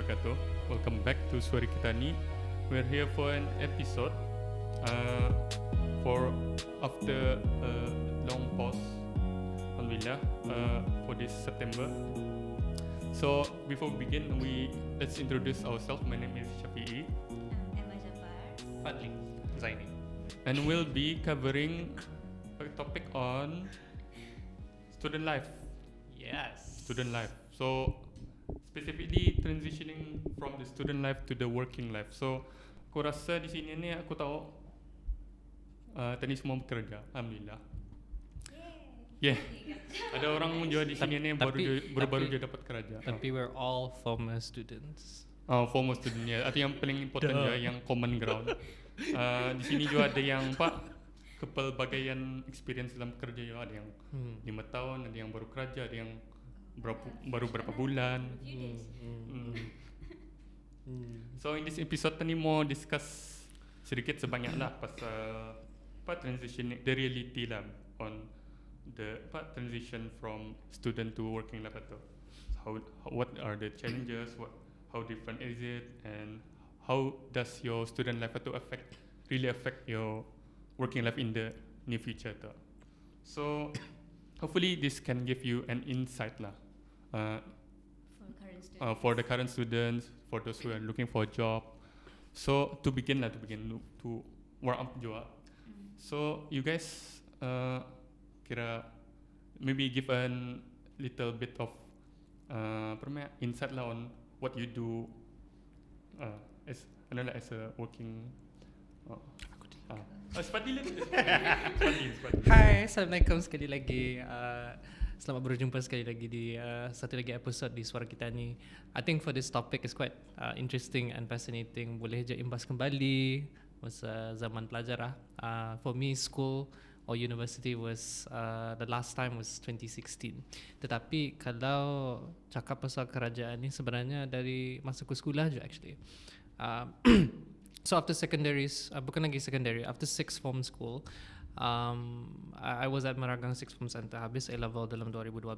wabarakatuh. Welcome back to Suara Kita Ni. We're here for an episode uh, for after a long pause, alhamdulillah, for this September. So before we begin, let's introduce ourselves. My name is Shafi'i, Emma Jafar. Fadli Zaini. and we'll be covering a topic on student life. Yes. Student life. So specifically transitioning from the student life to the working life. So aku rasa di sini ni aku tahu tadi semua bekerja, alhamdulillah. Yeah. Ada orang juga di sini ni baru je dapat kerja. Tapi we're all former students. Former student ya. Artinya yang paling important je yang common ground. Di sini juga ada yang kepelbagaian experience dalam kerja juga, ada yang 5 tahun, ada yang baru kerja, ada yang baru berapa bulan. So in this episode ni mau discuss sedikit sebanyak lah pasal transition, the reality lah on the transition from student to working life atau what are the challenges, how different is it, and how does your student life atau really affect your working life in the near future atau. So hopefully this can give you an insight lah. For the current students, for those who are looking for a job. So to begin to warm up juga. So you guys kira maybe give a little bit of insight lah on what you do as a working. Sepati. Hai, Assalamualaikum sekali lagi. Selamat berjumpa sekali lagi di satu lagi episode di Suara Kita Ni. I think for this topic is quite interesting and fascinating. Boleh je imbas kembali masa zaman pelajar lah. For me, school or university was the last time was 2016. Tetapi kalau cakap pasal kerajaan ni sebenarnya dari masa aku sekolah je actually. So after secondaries, bukan lagi secondary, after sixth form school, I was at Maragang Sixth Form Center. Habis A-level dalam 2012.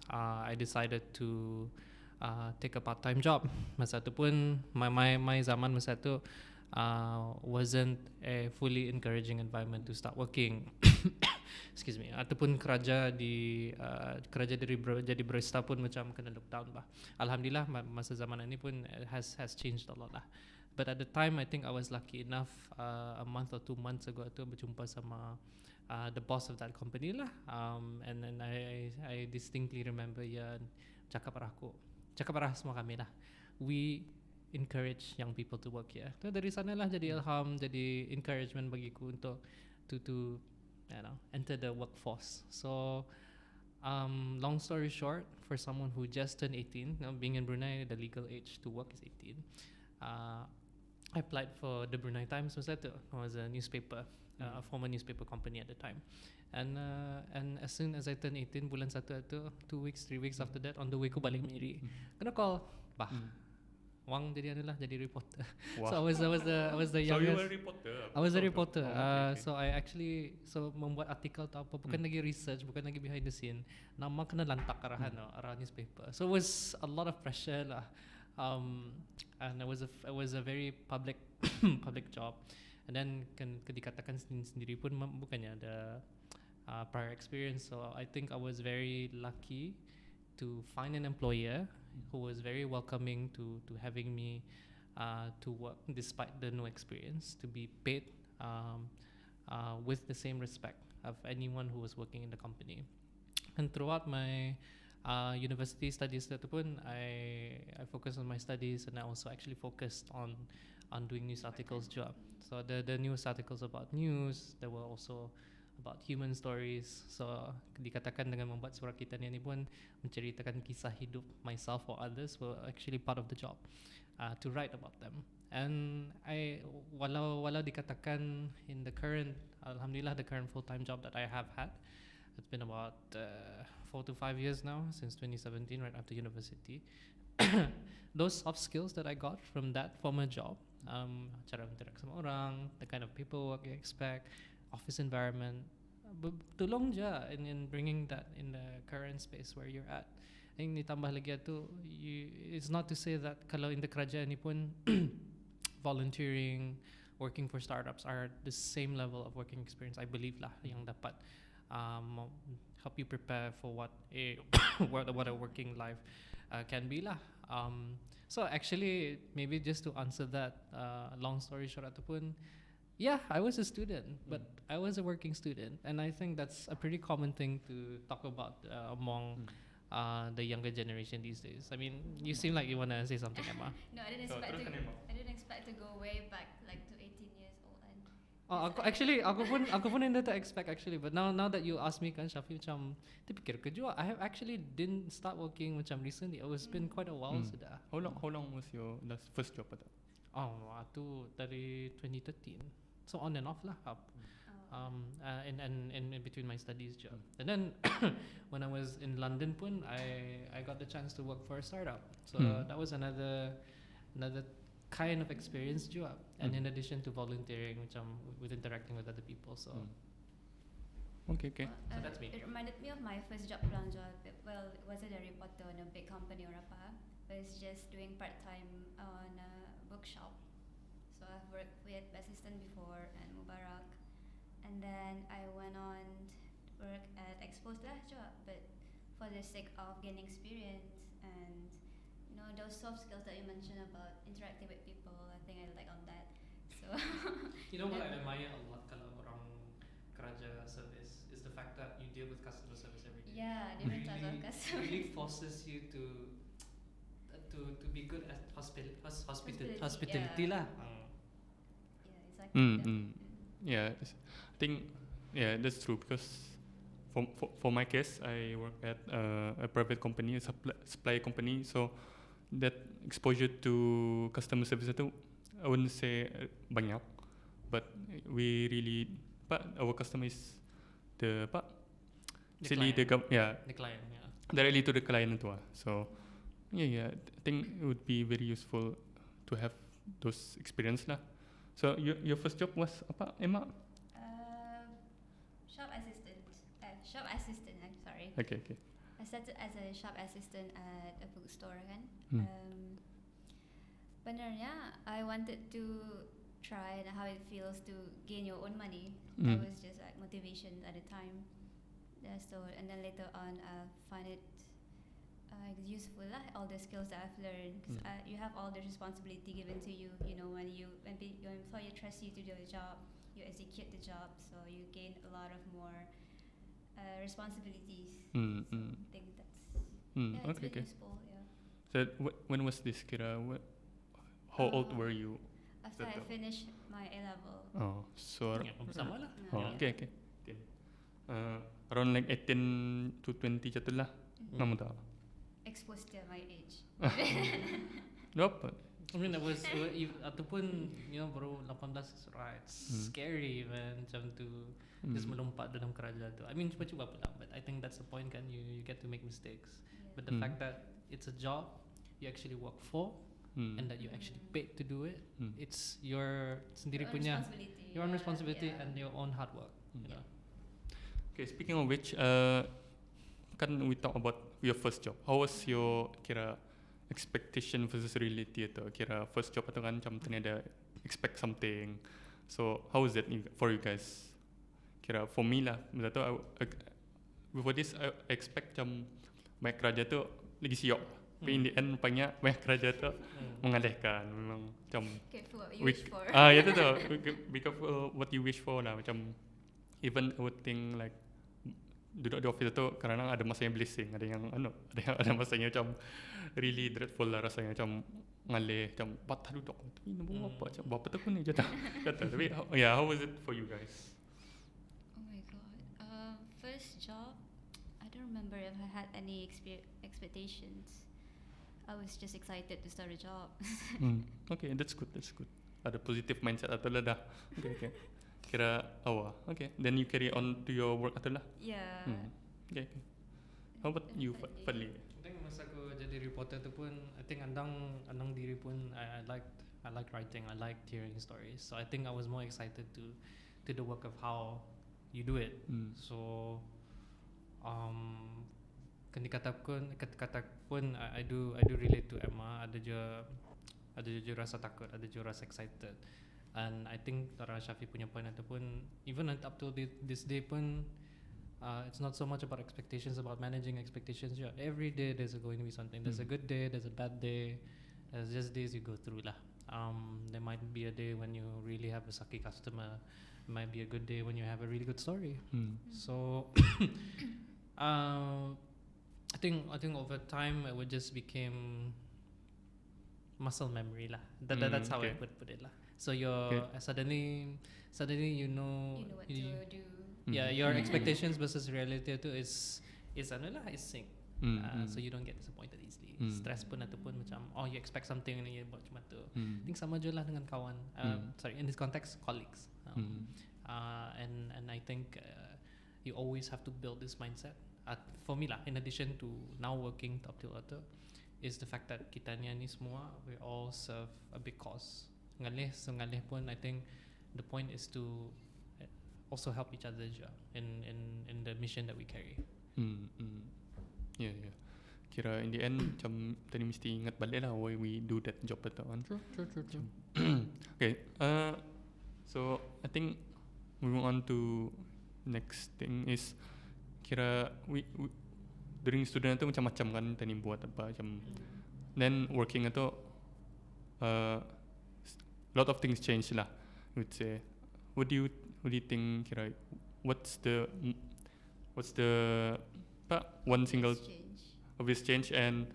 I decided to take a part-time job. Masa tu pun my zaman masa tu wasn't a fully encouraging environment to start working. Excuse me. Ataupun kerja jadi barista pun macam kena lockdown lah. Alhamdulillah masa zaman ini pun has changed a lot lah. But at the time, I think I was lucky enough a month or 2 months ago to berjumpa sama the boss of that company lah. And then I distinctly remember cakap arah semua kami lah. We encourage young people to work here. So dari sana lah jadi ilham, jadi encouragement bagiku untuk to enter the workforce. So long story short, for someone who just turned 18, being in Brunei, the legal age to work is 18. I applied for the Brunei Times. Was a newspaper, a former newspaper company at the time, and as soon as I turned 18, bulan 1 itu, 2 weeks, 3 weeks after that, on the way ko balik Miri, kena call, Wang jadi reporter. Wow. So I was the youngest. So you were a reporter. I was a reporter. Okay. So I actually membuat artikel atau apa, bukan lagi research, bukan lagi behind the scene. Nama kena lantak arah newspaper. So it was a lot of pressure lah. And it was a very public job, and then kan dikatakan sendiri pun bukannya ada prior experience. So I think I was very lucky to find an employer who was very welcoming to having me to work despite the no experience, to be paid with the same respect of anyone who was working in the company. And throughout my university studies tu pun I focused on my studies, and I also actually focused on doing news articles juga. So the news articles about news, there were also about human stories. So dikatakan dengan membuat Suara Kita Ni pun menceritakan kisah hidup myself or others were actually part of the job, to write about them. And walau dikatakan in the current, alhamdulillah, the current full-time job that I have had, it's been about 4 to 5 years now, since 2017, right after university. Those soft skills that I got from that former job, cara interact sama orang, the kind of paperwork you expect, office environment, tolong je in bringing that in the current space where you're at. Yang ditambah lagi tu, it's not to say that kalau in the kerajaan ni pun volunteering, working for startups are the same level of working experience, I believe lah, yang dapat help you prepare for what a what a working life can be lah. So actually, maybe just to answer that, long story short ataupun, yeah, I was a student, but I was a working student, and I think that's a pretty common thing to talk about among the younger generation these days. I mean, you seem like you want to say something, Emma. No, I didn't expect to go way back like to 18 years old and Aku pun hindi to expect actually, but now that you ask me kan, Shafi, macam terfikir ke juga. I have actually didn't start working macam recently. It was been quite a while sudah. How long was your first job atau? Itu dari 2013. So on and off lah. In between my studies job. And then when I was in London pun, I got the chance to work for a startup. So that was another kind of experience juga. And in addition to volunteering, macam with interacting with other people. So Okay. So that's me. It reminded me of my first job lang juga. Well, it wasn't a reporter on a big company or apa. But it's just doing part-time on a bookshop. So I've worked with assistant before and Mubarak. And then I went on to work at Expos lah juga, but for the sake of gaining experience and those soft skills that you mentioned about interacting with people, I think I like on that. So you know what I admire a lot kalau orang kerja service is the fact that you deal with customer service every day. Yeah, different types of customers. Really forces you to be good at hospitality lah. Yeah, exactly. Yeah, I think that's true because for my case, I work at a private company, a supply company, so that exposure to customer service itu, I wouldn't say banyak, but we really, our customer is the client, directly to the client itu. So yeah, I think it would be very useful to have those experience lah. So your first job was apa, Emma? Shop assistant. I'm sorry. Okay. I started as a shop assistant at a bookstore kan. Benernya I wanted to try how it feels to gain your own money. That was just like motivation at the time. And then later on I find it useful lah, all the skills that I've learned. Cause you have all the responsibility given to you. When your employer trusts you to do a job, you execute the job, so you gain a lot of more responsibilities. So I think that's it's really useful. Yeah. So when was this, Kira? How old were you? After I finished my A level. So sama lah. Okay. Around like 18 to 20 jatuh lah. Kamu tahu? Exposed to my age. Nope. I mean, ataupun baru 18 is right. It's scary man, macam tu just melompat dalam kerajaan tu. I mean, cuba-cuba pula, but I think that's the point kan, you get to make mistakes. But the fact that it's a job you actually work for and that you actually paid to do it, it's your sendiri punya your own responsibility and your own hard work. Okay, speaking of which, kan we talk about your first job. How was your expectation versus reality atau first job atau kan macam ternyata expect something. So how is that for you guys? For me lah, before this I expect macam banyak kerja tu lagi siok. Tapi in the end rupanya banyak kerja tu mengalihkan. Memang macam careful what you wish for. Ya tu. Be careful what you wish for lah. Macam even I would think like duduk di office tu kadang-kadang ada masanya blessing, ada masanya macam really dreadful lah rasanya, macam ngalih, macam patah duduk tapi nak buat apa, macam berapa tahun ni jatuh. Tapi how was it for you guys? Oh my god, first job, I don't remember if I had any expectations. I was just excited to start a job. Okay, that's good. Ada positive mindset atau lah dah. Okay. Okay. Then you carry on to your work atau lah? Yeah. Okay. How about you, Fadli? I think masa aku jadi reporter tu pun, I think andang diri pun I liked writing, I liked hearing stories. So I think I was more excited to the work of how you do it. So kata pun I do relate to Emma. Ada je rasa takut, ada je rasa excited. And I think Tara Shafi punya point ataupun even up to this day pun it's not so much about expectations, about managing expectations. Yeah, every day there's going to be something. There's a good day, there's a bad day. There's just days you go through lah. There might be a day when you really have a sucky customer. It might be a good day when you have a really good story. So I think over time it would just became muscle memory lah. That's how I put it lah. So you're suddenly you know what to do. Yeah, your expectations versus reality itu is sync. So you don't get disappointed easily. Stress pun ataupun macam you expect something and you buat macam tu. I think sama je lah dengan kawan. Sorry, in this context, colleagues. And I think you always have to build this mindset. For me lah, in addition to now working top till ato, is the fact that kita ni semua we all serve a big cause. Ngalih pun I think the point is to also help each other in the mission that we carry. Yeah. Kira in the end macam tadi mesti ingat balik lah why we do that job betul kan. True. Okay. So I think moving on to next thing is kira we during student tu macam-macam kan tadi buat apa macam then working itu lot of things change lah I would say. What do you think kira what's the one single obvious change and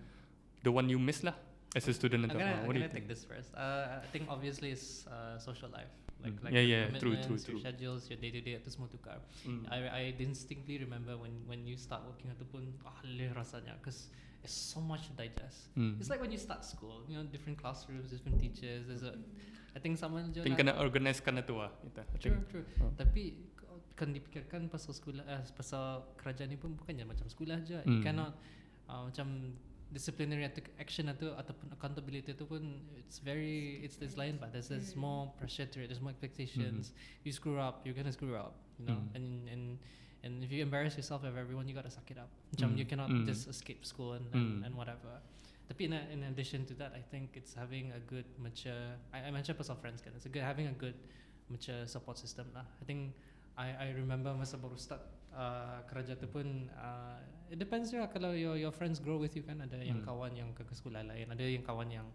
the one you miss lah as a student atau apa? I'm gonna take this first. I think obviously it's social life. Like true. Your schedules, your day-to-day itu semua tukar. I distinctly remember when you start working ataupun leh rasanya because it's so much to digest. It's like when you start school, different classrooms, different teachers. I think sama je. Think kena organize kan itu lah. True. Tapi kan dipikirkan pasal sekolah, pasal kerajaan ni pun bukannya macam sekolah je. You cannot macam disciplinary action ataupun accountability itu pun it's lain but there's more pressure to it, there's more expectations. You screw up, you're gonna screw up, and if you embarrass yourself of everyone, you gotta suck it up. Macam you cannot just escape school and whatever. Tapi in addition to that, I think it's having a good mature. I mentioned pasal friends kan. It's having a good mature support system lah. I think I remember masa baru start kerja tu pun it depends ya kalau your friends grow with you kan, ada yang kawan yang ke sekolah lain, ada yang kawan yang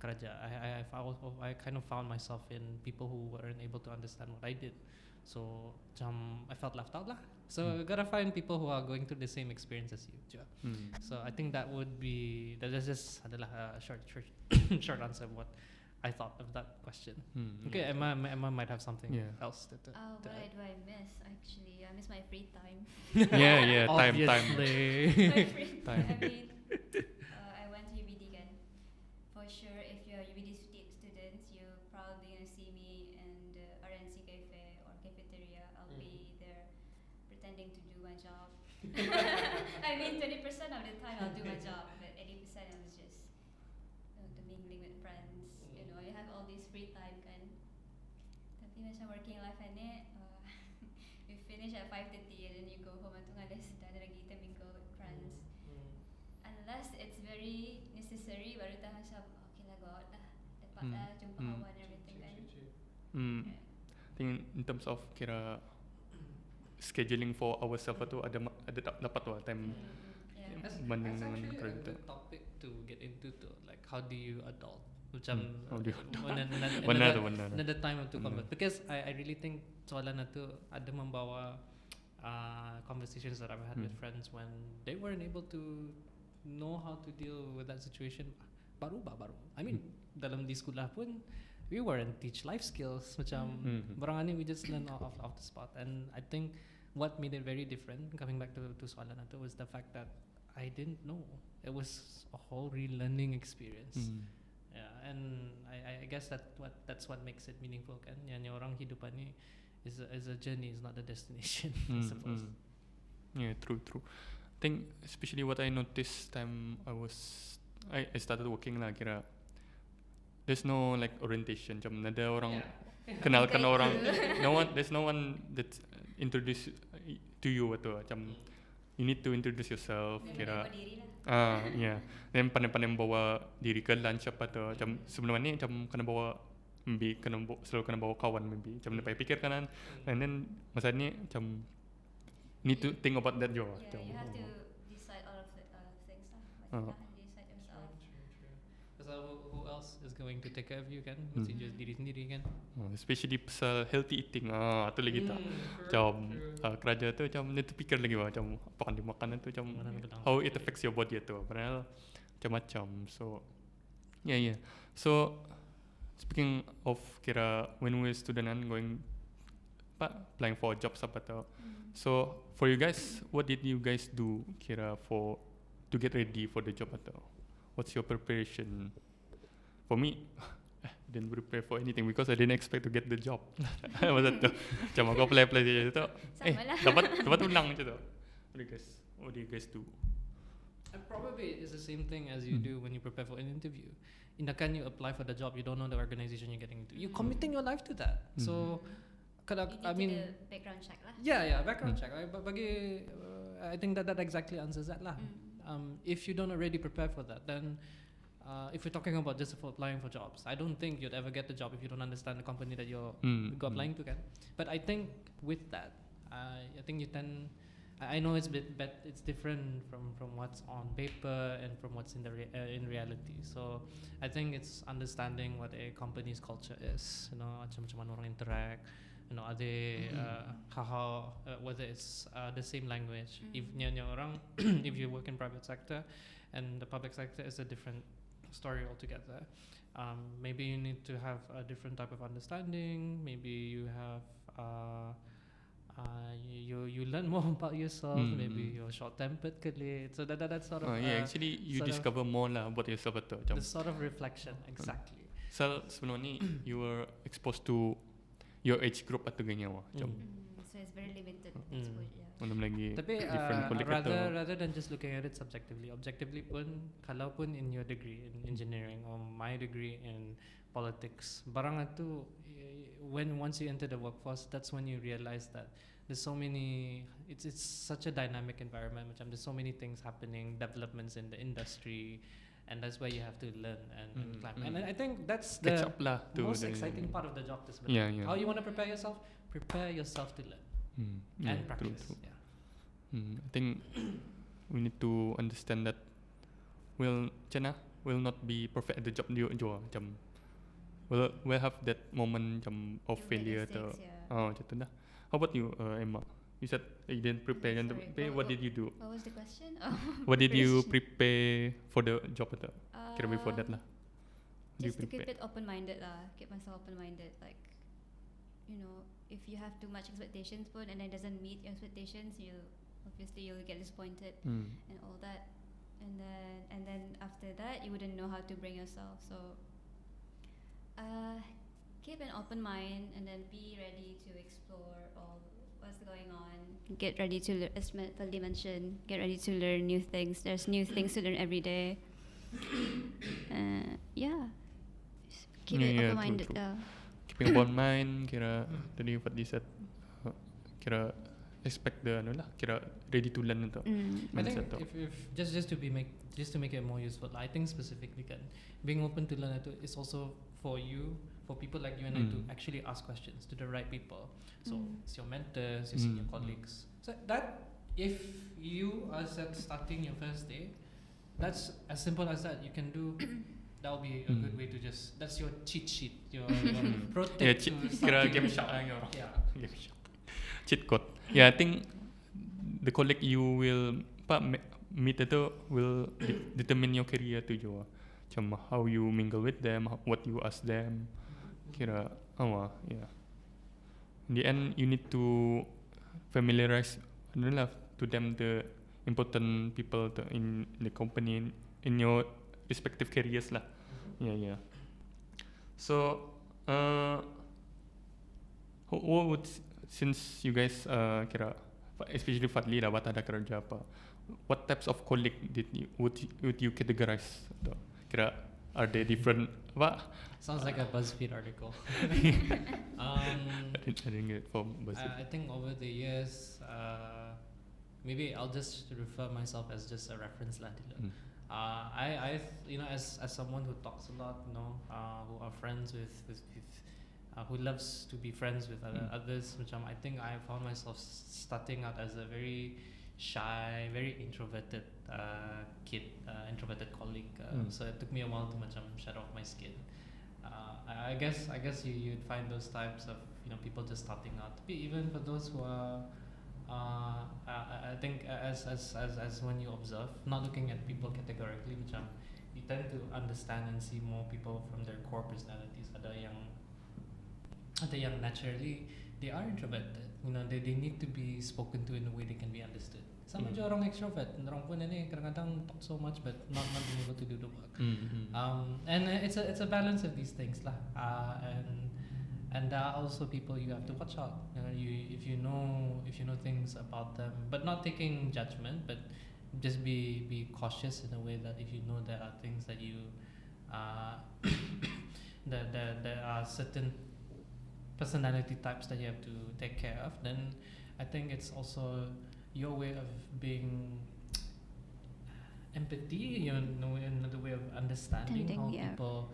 kerja. I kind of found myself in people who weren't able to understand what I did, so I felt left out lah. So you gotta find people who are going through the same experience as you. So I think that's just adalah a short answer of what I thought of that question. Okay, Emma might have something else to What do I miss? Actually, I miss my free time. Yeah, time. My free time. I mean, I went to UBD again. For sure, if you're UBD students, you're probably gonna see me in the RNC cafe or cafeteria. I'll be there pretending to do my job. I mean, 20% of the time I'll do my job, but 80% I was just mingling with friends. You have all this free time kan. Tapi macam working life ni, you finish at 5:30 and then you go home and unless dah ada lagi kita mingle with friends. Unless it's very necessary, baru dah macam okay lah, go out lah, dapat lah jumpa kawan and everything kan. I think in terms of kira scheduling for ourselves tu ada dapat tu time banding dengan kerja. That's actually a good topic to get into tu, like how do you adult? Macam another time untuk convert, because I really think soalan itu ada membawa conversations that I've had with friends when they weren't able to know how to deal with that situation. Baru. I mean, dalam di sekolah pun we weren't teach life skills macam barang ni we just learn off the spot. And I think what made it very different, coming back to soalan itu, was the fact that I didn't know. It was a whole relearning experience. Yeah, and I guess that's what makes it meaningful kan. Yang orang hidupan ni is a journey, is not a destination. I suppose. Yeah, true. I think especially what I noticed time I started working lah, kira there's no like orientation. Macam ada orang kenalkan orang. There's no one that introduce to you atau macam you need to introduce yourself, kira Mengenal diri lah. yeah. Then pandai-pandai bawa diri ke lunch apa tu. Macam sebelum ni macam kena bawa maybe selalu kena bawa kawan maybe. Macam dia fikir kanan. And then masa ni macam need to think about that juga. Yeah, you have to decide all of the things lah. But you can't decide yourself. So who else is going to take care of you kan? Mesti just diri sendiri kan? Especially pasal healthy eating. Tu lagi tak. Macam kerja tu macam dia terfikir lagi macam apa kan dimakan tu macam how it affects your body tu. Padahal macam-macam. So yeah. So speaking of kira when we were student and going applying for jobs apa tu. So for you guys, what did you guys do kira to get ready for the job atau? What's your preparation? For me, I didn't prepare for anything because I didn't expect to get the job. Masa tu, macam aku apply saja tu. Dapat unang macam tu. What do you guys do? And probably it's the same thing as you do when you prepare for an interview. Indakan you apply for the job, you don't know the organization you're getting into. You're committing your life to that. So, I mean, do the background check lah. Yeah, background check. Right? But I think that exactly answers that lah. If you don't already prepare for that, then if you're talking about just for applying for jobs, I don't think you'd ever get the job if you don't understand the company that you're applying to. But I think with that, I think you tend. I know it's it's different from what's on paper and from what's in in reality. So I think it's understanding what a company's culture is. You know, macam mana orang interact. You know, are they how whether it's the same language. If orang if you work in private sector, and the public sector is a different story altogether. Maybe you need to have a different type of understanding. Maybe you have you learn more about yourself. Maybe you're short-tempered, so that sort of actually you discover more lah about yourself atau the sort of reflection exactly. So sebelum ni you were exposed to your age group atau ganyan macam. So it's very limited exposure. Belum lagi Tapi different colleague rather than just looking at it objectively pun, kalau pun in your degree in engineering or my degree in politics, barang itu once you enter the workforce, that's when you realize that there's so many. It's such a dynamic environment. Macam there's so many things happening, developments in the industry. And that's where you have to learn and climb. And I think that's the most exciting part of the job. Yeah. How you want to prepare yourself? Prepare yourself to learn and practice. True. Yeah. I think we need to understand that we'll not be perfect at the job juga. We'll have that moment of failure. Macam tu dah. How about you, Emma? You said you didn't prepare. What did you do? What was the question? What did you prepare for the job atau? Kira before that lah. Just to keep it open-minded lah. Keep myself open-minded. Like, you know, if you have too much expectations pun and it doesn't meet your expectations, you'll get disappointed and all that. And then after that, you wouldn't know how to bring yourself. So, keep an open mind and then be ready to explore all what's going on. Get ready to, as Valdi mentioned, get ready to learn new things. There's new things to learn every day. Keep it open-minded. Keeping open mind, kira tadi what you said, kira expect the kira ready to learn itu. I think if just to make it more useful, I think specifically being open to learn itu is also for people like you and I to actually ask questions to the right people. So it's your mentors, your senior colleagues. So that if you are starting your first day, that's as simple as that. You can do. That will be a good way to that's your cheat sheet, your pro tip. Kira game shot game shot. Cheat code. Yeah, I think the colleague you will meet itu will determine your career tu juga. Macam how you mingle with them, what you ask them. Kira yeah. In the end, you need to familiarize to them the important people in the company in your respective careers lah. Yeah. So, what would, since you guys kira especially Fadli lah, ada kerja apa? What types of colleague would you categorize? Kira are they different? What? Sounds like a BuzzFeed article. I didn't get from BuzzFeed. I think over the years, maybe I'll just refer myself as just a reference lah dulu. As someone who talks a lot, who are friends with who loves to be friends with others, I think I found myself starting out as a very shy, very introverted introverted colleague. So it took me a while to shed off my skin. I guess you'd find those types of people just starting out. Even for those who are, I think as when you observe, not looking at people categorically, you tend to understand and see more people from their core personalities. Ada yang naturally they are introverted. They need to be spoken to in a way they can be understood. Sama je orang extrovert, orang pun ini kadang-kadang talk so much but not being able to do the work. And it's a balance of these things lah. And there are also people you have to watch out. If you know things about them, but not taking judgment, but just be cautious in a way that if you know there are things that you that there are certain personality types that you have to take care of, then I think it's also your way of being empathy, another way of understanding how people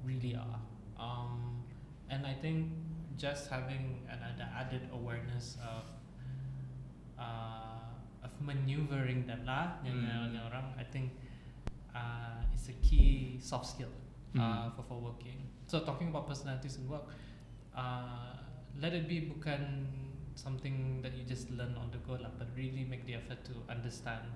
really are. And I think just having an added awareness of maneuvering them lah, I think is a key soft skill for working. So talking about personalities in work, let it be bukan something that you just learn on the go lah, but really make the effort to understand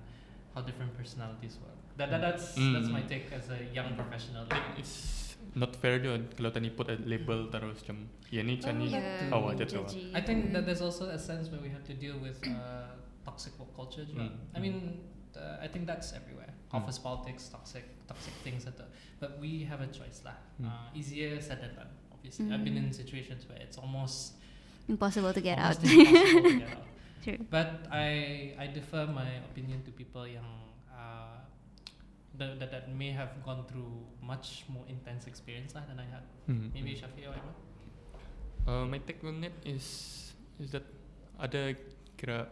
how different personalities work. That's my take as a young professional. It's not fair je kalau tadi put a label terus macam ni awak je tahu. I think that there's also a sense where we have to deal with toxic work culture juga. I mean, I think that's everywhere. Office politics, toxic things but we have a choice lah. Easier said than done. Obviously, I've been in situations where it's almost impossible to get out. True. But I defer my opinion to people yang that may have gone through much more intense experience lah than I had. Maybe Shafi or Emma? My take on it is that ada kira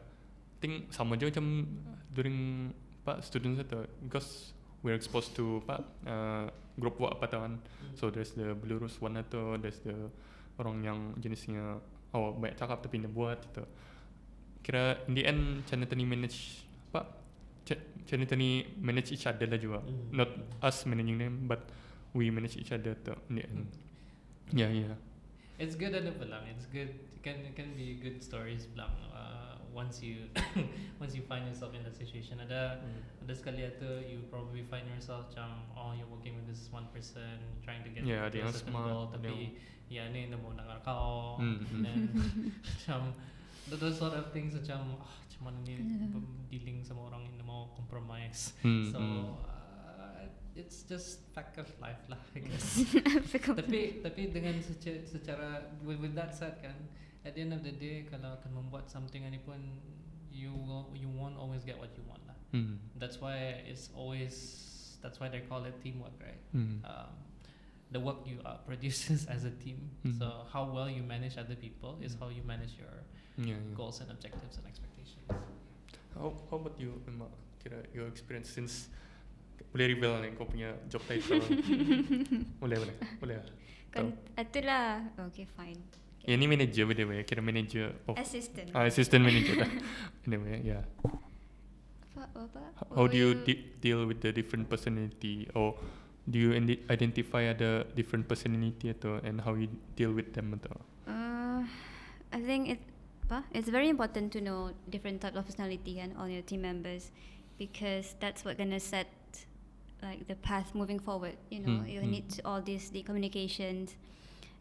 think sama je macam during students atau because we're exposed to group work apa kan. So there's the Belurus one atau there's the orang yang jenisnya banyak cakap tapi dia buat itu. Kira in the end macam mana manage macam mana manage each other lah juga. Not us managing them but we manage each other tu in the end. Yeah. It's good ada pelang. It's good. It can be good stories pelang. Once you find yourself in that situation, ada sekali atau you probably find yourself macam you're working with this one person trying to get to a certain goal, tapi ni dia mau dengar kau, and macam those sort of things macam mana ni dealing sama orang yang mau compromise. So it's just fact of life lah, I guess. tapi dengan secara with that said kan, at the end of the day kalau akan membuat something ni pun you won't always get what you want lah. That's why they call it teamwork, right? The work you produces as a team. So how well you manage other people is how you manage your goals and objectives and expectations. How about you, Emma? Kira your experience since boleh reveal ni kau punya job title. boleh. Itulah. Okay, fine. Yang ni manager benda kira manager of assistant. Assistant manager dah. Anyway, yeah. How do you deal with the different personality, or do you identify the different personality atau and how you deal with them atau? I think it's very important to know different type of personality and all your team members, because that's what gonna set like the path moving forward. You need to, all the communications.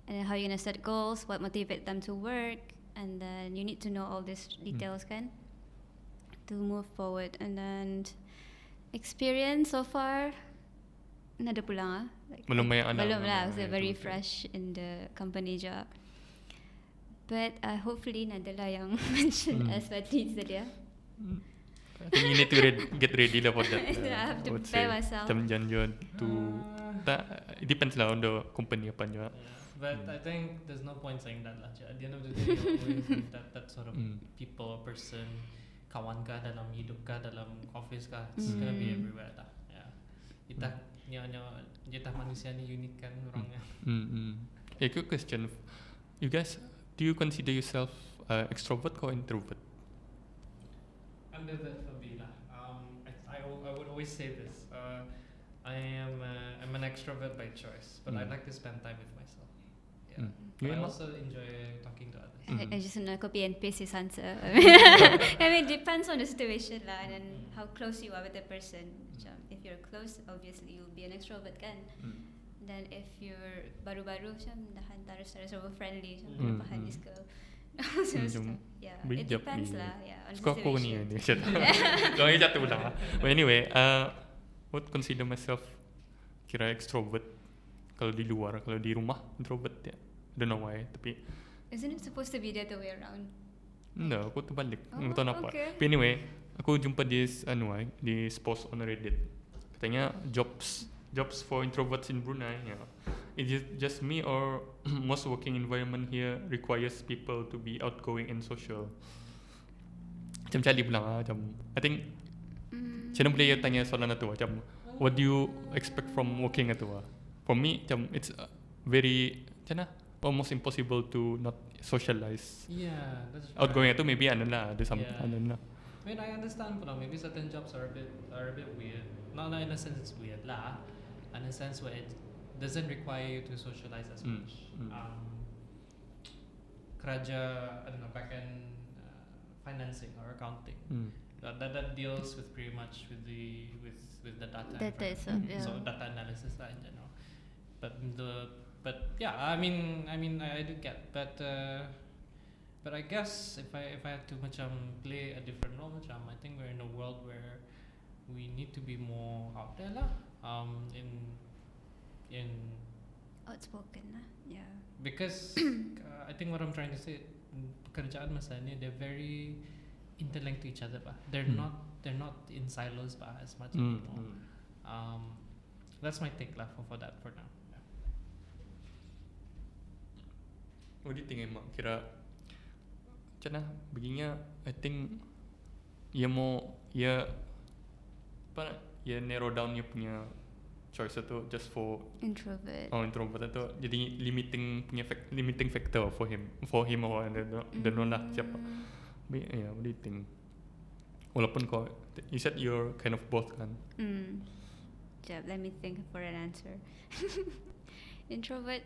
And how you're gonna set goals, what motivate them to work, and then you need to know all these details kan to move forward. And then experience so far nada pulang belum banyak lah, so very fresh in the company job. But hopefully nada lah yang mention expertise dia. I think you need to get ready lah for that. I have to prepare myself. Jangan to it depends lah on the company apa juga. But I think there's no point saying that lah. At the end of the day, you always need that sort of people or person kawan kah, dalam hidup kah, dalam office kah, it's gonna be everywhere lah. Yeah. Kita manusia ni unik kan orangnya. Quick question. You guys, do you consider yourself extrovert or introvert? Ambivert for me lah. I would always say this. I'm an extrovert by choice, but I like to spend time with myself. Yeah. But I also enjoy talking to others. I just want to copy and paste his answer. I mean, it depends on the situation lah, and then how close you are with the person. If you're close, obviously you'll be an extrovert kan. Then if you're baru-baru, macam dah hantar secara friendly, macam pahan this girl. Yeah, it depends lah. Yeah, on the Aku ni situation. Jangan jatuh lah. But anyway, would consider myself kira extrovert kalau di luar, kalau di rumah introvert ya. Don't know why, tapi Isn't it supposed to be the other way around? no, aku terbalik. Oh, Aku tahu apa. okay. But anyway, aku jumpa this di post on Reddit. Katanya jobs for introverts in Brunei. Yeah. Is it just me or most working environment here requires people to be outgoing and social? Macam Charlie bilang macam I think macam boleh dia tanya soalan itu macam what do you expect from working itu? For me macam it's very macam mana almost impossible to not socialize. Yeah, that's right. Outgoing itu maybe ada some Yeah. I don't know. I mean, I understand, but maybe certain jobs are a bit weird. Not in a sense it's weird lah, in a sense where it doesn't require you to socialize as much. Kerja, I don't know, back-end financing or accounting. That deals with pretty much with the data. Data itself, yeah. So data analysis lah in general. But yeah, I mean I do get, but I guess if I had to macam play a different role, macam I think we're in a world where we need to be more out there lah. In Outspoken lah. Yeah. because I think what I'm trying to say, pekerjaan masa ni they're very interlinked to each other bah. They're not in silos bah as much anymore. That's my take lah for that for now. Yeah. What do you think Emma? Kira macam mana begini I think ia narrow down dia punya choice itu just for Introvert. introvert itu jadi limiting factor for him or I don't know lah siapa. But yeah, what do you think? Walaupun you said you're kind of both kan. Yeah, let me think for an answer. Introvert.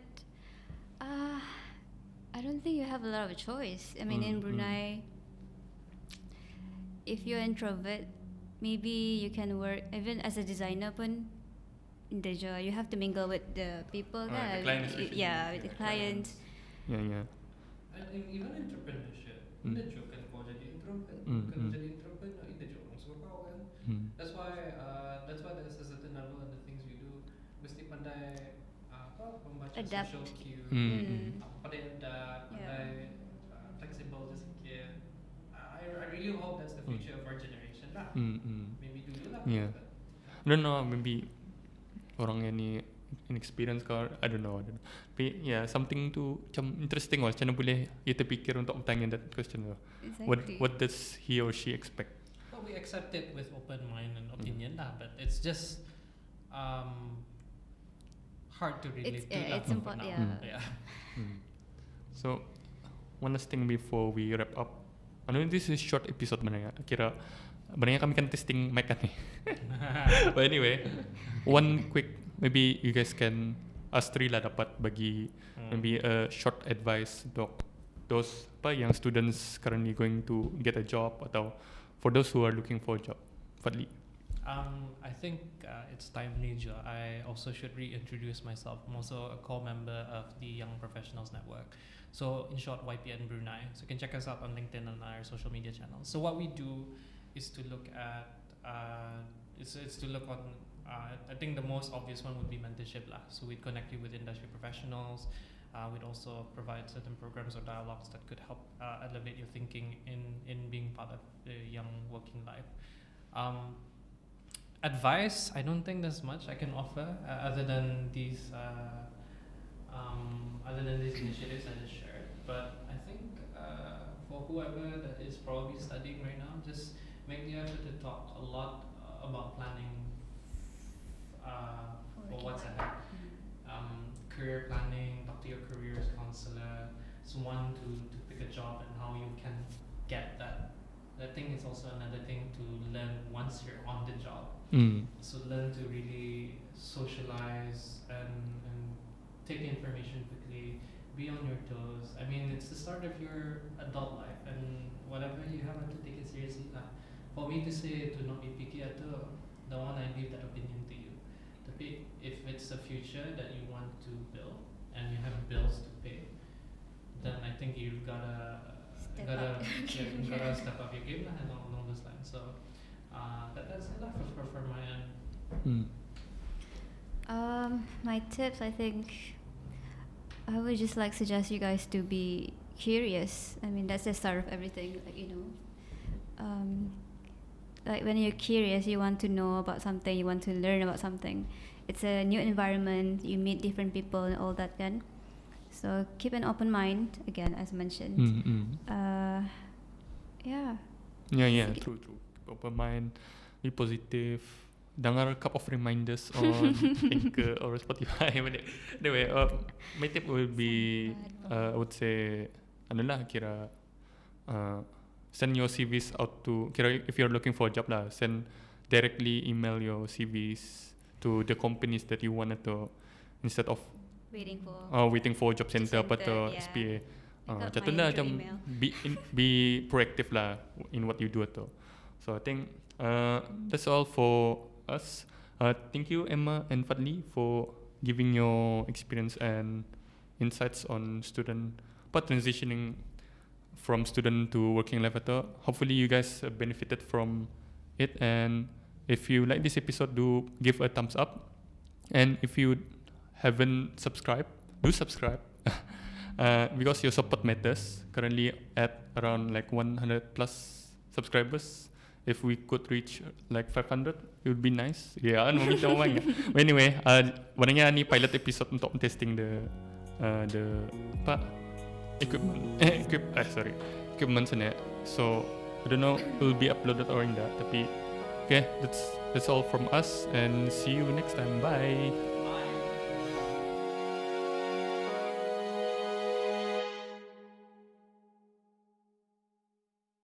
I don't think you have a lot of choice. I mean, in Brunei, if you're introvert, maybe you can work even as a designer pun. You have to mingle with the people, The clients usually. with the clients. Yeah. I think even entrepreneurship, ida jo kan kau jadi introvert, kalau jadi introvert, ida jo orang suka kau kan. That's why there's a certain level of the things we do mesti pandai membaca Adapt. social cue, pandai adapt, pandai flexible sikit. I really hope that's the future of our generation lah. Maybe dulu lah. Yeah. I don't know, maybe orang yang ni inexperienced kau, I don't know. Tapi yeah, something to macam interesting macam mana boleh dia terfikir untuk bertanya that question. Exactly. What does he or she expect? Well, we accept it with open mind and opinion lah, but it's just hard to relate to lah it's for important. now. Yeah. So one last thing before we wrap up. I know this is short episode sebenarnya. Kira sebenarnya kami kan testing mic kan ni. But anyway, one quick, maybe you guys can us three lah dapat bagi maybe a short advice untuk those yang students currently going to get a job atau for those who are looking for a job. Fadli. I think it's timely. I also should reintroduce myself. I'm also a core member of the Young Professionals Network. So in short, YPN Brunei. So you can check us out on LinkedIn and our social media channels. So what we do is to look at it's to look on I think the most obvious one would be mentorship lah. So we'd connect you with industry professionals. We'd also provide certain programs or dialogues that could help elevate your thinking in being part of the young working life. Advice, I don't think there's much I can offer other than these initiatives I just shared. But I think for whoever that is probably studying right now, just make the effort to talk a lot about planning for what's ahead. Career planning, talk to your careers counselor, someone to pick a job and how you can get that. I think it's also another thing to learn once you're on the job. So learn to really socialize and take information quickly, be on your toes. I mean, it's the start of your adult life, and whatever you have to take it seriously. For me to say to not be picky, the one I leave that opinion to you. If it's a future that you want to build and you have bills to pay, then I think you've gotta step up your game and along those lines. So that's enough for my end. My tips, I think I would just like suggest you guys to be curious. I mean, that's the start of everything. Like when you're curious, you want to know about something, you want to learn about something. It's a new environment, you meet different people and all that kan. So keep an open mind, again, as mentioned. Yeah. Yeah, true. Open mind, be positive. Dengar a couple of reminders on Anchor or Spotify. Anyway, my tip would be, I would say, send your CVs out to, if you're looking for a job send directly email your CVs to the companies that you wanted to, instead of waiting for job center apa tu SPA. Jatuhlah macam be proactive lah in what you do tu. So I think that's all for us. Thank you Emma and Fadli for giving your experience and insights on transitioning from student to working life tu. Hopefully you guys benefited from it, and if you like this episode, do give a thumbs up, and if you haven't subscribed, do subscribe. Because your support matters. Currently at around like 100 plus subscribers. If we could reach like 500, it would be nice. Yeah, meminta orang. But anyway, warnanya ni pilot episode untuk testing the equipment sana. So I don't know it will be uploaded or in that. Tapi okay, that's all from us, and see you next time. Bye.